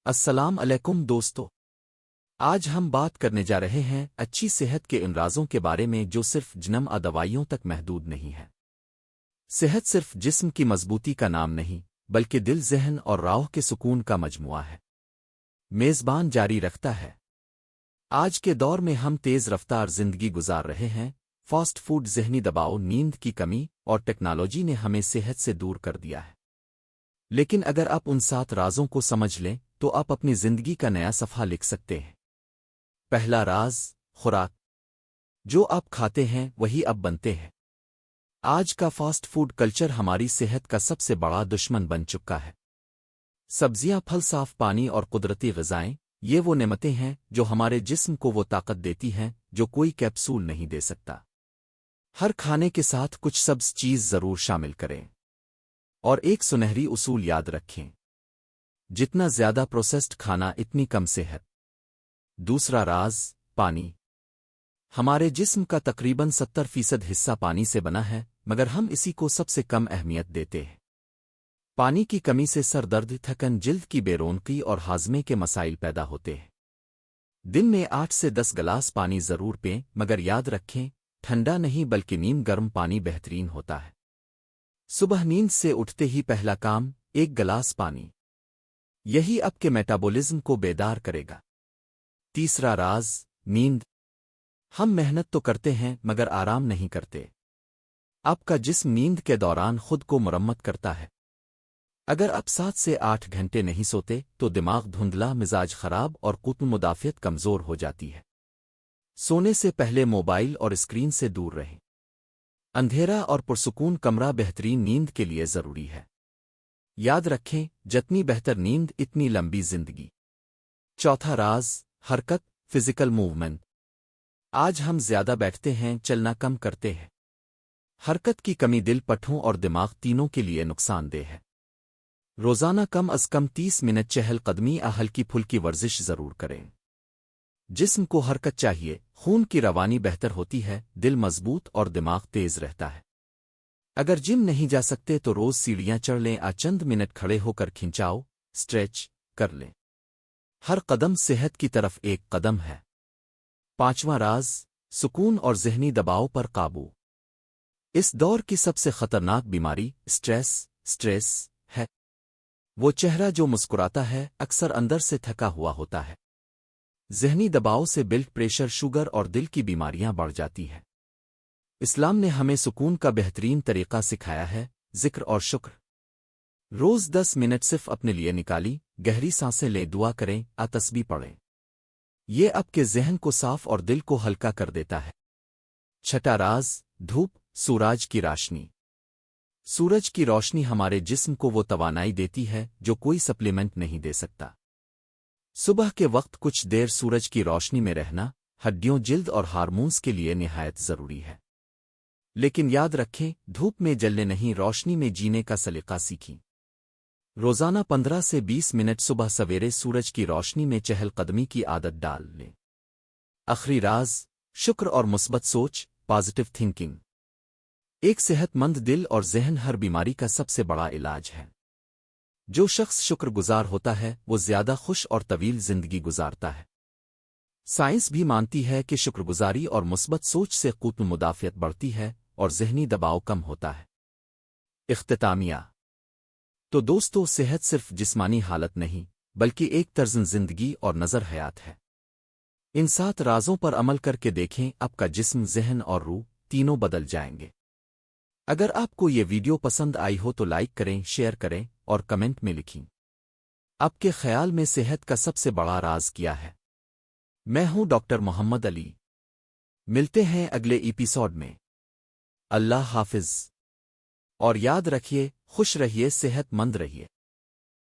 السلام علیکم دوستو، آج ہم بات کرنے جا رہے ہیں اچھی صحت کے ان رازوں کے بارے میں جو صرف جنم دوائیوں تک محدود نہیں ہے۔ صحت صرف جسم کی مضبوطی کا نام نہیں بلکہ دل، ذہن اور روح کے سکون کا مجموعہ ہے۔ میزبان جاری رکھتا ہے۔ آج کے دور میں ہم تیز رفتار زندگی گزار رہے ہیں۔ فاسٹ فوڈ، ذہنی دباؤ، نیند کی کمی اور ٹیکنالوجی نے ہمیں صحت سے دور کر دیا ہے۔ لیکن اگر آپ ان 7 رازوں کو سمجھ لیں تو آپ اپنی زندگی کا نیا صفحہ لکھ سکتے ہیں۔ پہلا راز، خوراک۔ جو آپ کھاتے ہیں وہی اب بنتے ہیں۔ آج کا فاسٹ فوڈ کلچر ہماری صحت کا سب سے بڑا دشمن بن چکا ہے۔ سبزیاں، پھل، صاف پانی اور قدرتی غذائیں، یہ وہ نعمتیں ہیں جو ہمارے جسم کو وہ طاقت دیتی ہیں جو کوئی کیپسول نہیں دے سکتا۔ ہر کھانے کے ساتھ کچھ سبز چیز ضرور شامل کریں، اور ایک سنہری اصول یاد رکھیں: جتنا زیادہ پروسیسڈ کھانا اتنی کم صحت۔ دوسرا راز، پانی۔ ہمارے جسم کا تقریباً 70% حصہ پانی سے بنا ہے، مگر ہم اسی کو سب سے کم اہمیت دیتے ہیں۔ پانی کی کمی سے سر درد، تھکن، جلد کی بے رونقی اور ہاضمے کے مسائل پیدا ہوتے ہیں۔ دن میں 8 سے 10 گلاس پانی ضرور پئیں، مگر یاد رکھیں ٹھنڈا نہیں بلکہ نیم گرم پانی بہترین ہوتا ہے۔ صبح نیند سے اٹھتے ہی پہلا کام 1 گلاس پانی، یہی آپ کے میٹابولزم کو بیدار کرے گا۔ تیسرا راز، نیند۔ ہم محنت تو کرتے ہیں مگر آرام نہیں کرتے۔ آپ کا جسم نیند کے دوران خود کو مرمت کرتا ہے۔ اگر آپ 7 سے 8 گھنٹے نہیں سوتے تو دماغ دھندلا، مزاج خراب اور قوت مدافعت کمزور ہو جاتی ہے۔ سونے سے پہلے موبائل اور اسکرین سے دور رہیں۔ اندھیرا اور پرسکون کمرہ بہترین نیند کے لیے ضروری ہے۔ یاد رکھیں جتنی بہتر نیند اتنی لمبی زندگی۔ چوتھا راز، حرکت، فزیکل موومنٹ۔ آج ہم زیادہ بیٹھتے ہیں، چلنا کم کرتے ہیں۔ حرکت کی کمی دل، پٹھوں اور دماغ تینوں کے لیے نقصان دہ ہے۔ روزانہ کم از کم 30 منٹ چہل قدمی یا ہلکی پھلکی ورزش ضرور کریں۔ جسم کو حرکت چاہیے، خون کی روانی بہتر ہوتی ہے، دل مضبوط اور دماغ تیز رہتا ہے۔ اگر جم نہیں جا سکتے تو روز سیڑھیاں چڑھ لیں، چند منٹ کھڑے ہو کر کھنچاؤ، اسٹریچ کر لیں۔ ہر قدم صحت کی طرف ایک قدم ہے۔ پانچواں راز، سکون اور ذہنی دباؤ پر قابو۔ اس دور کی سب سے خطرناک بیماری اسٹریس ہے۔ وہ چہرہ جو مسکراتا ہے اکثر اندر سے تھکا ہوا ہوتا ہے۔ ذہنی دباؤ سے بلڈ پریشر، شوگر اور دل کی بیماریاں بڑھ جاتی ہیں۔ اسلام نے ہمیں سکون کا بہترین طریقہ سکھایا ہے: ذکر اور شکر۔ روز 10 منٹ صرف اپنے لیے نکالی، گہری سانسیں لیں، دعا کریں، تسبیح پڑھیں۔ یہ آپ کے ذہن کو صاف اور دل کو ہلکا کر دیتا ہے۔ چھٹا راز، دھوپ، سورج کی روشنی۔ سورج کی روشنی ہمارے جسم کو وہ توانائی دیتی ہے جو کوئی سپلیمنٹ نہیں دے سکتا۔ صبح کے وقت کچھ دیر سورج کی روشنی میں رہنا ہڈیوں، جلد اور ہارمونز کے لیے نہایت ضروری ہے۔ لیکن یاد رکھیں دھوپ میں جلنے نہیں، روشنی میں جینے کا سلیقہ سیکھیں۔ روزانہ 15 سے 20 منٹ صبح سویرے سورج کی روشنی میں چہل قدمی کی عادت ڈال لیں۔ آخری راز، شکر اور مثبت سوچ، پازیٹو تھنکنگ۔ ایک صحت مند دل اور ذہن ہر بیماری کا سب سے بڑا علاج ہے۔ جو شخص شکر گزار ہوتا ہے وہ زیادہ خوش اور طویل زندگی گزارتا ہے۔ سائنس بھی مانتی ہے کہ شکر گزاری اور مثبت سوچ سے قوت مدافعت بڑھتی ہے اور ذہنی دباؤ کم ہوتا ہے۔ اختتامیہ۔ تو دوستو، صحت صرف جسمانی حالت نہیں بلکہ ایک طرز زندگی اور نظر حیات ہے۔ ان 7 رازوں پر عمل کر کے دیکھیں، آپ کا جسم، ذہن اور روح تینوں بدل جائیں گے۔ اگر آپ کو یہ ویڈیو پسند آئی ہو تو لائک کریں، شیئر کریں اور کمنٹ میں لکھیں آپ کے خیال میں صحت کا سب سے بڑا راز کیا ہے۔ میں ہوں ڈاکٹر محمد علی۔ ملتے ہیں اگلے ایپیسوڈ میں۔ اللہ حافظ۔ اور یاد رکھیے، خوش رہیے، صحت مند رہیے۔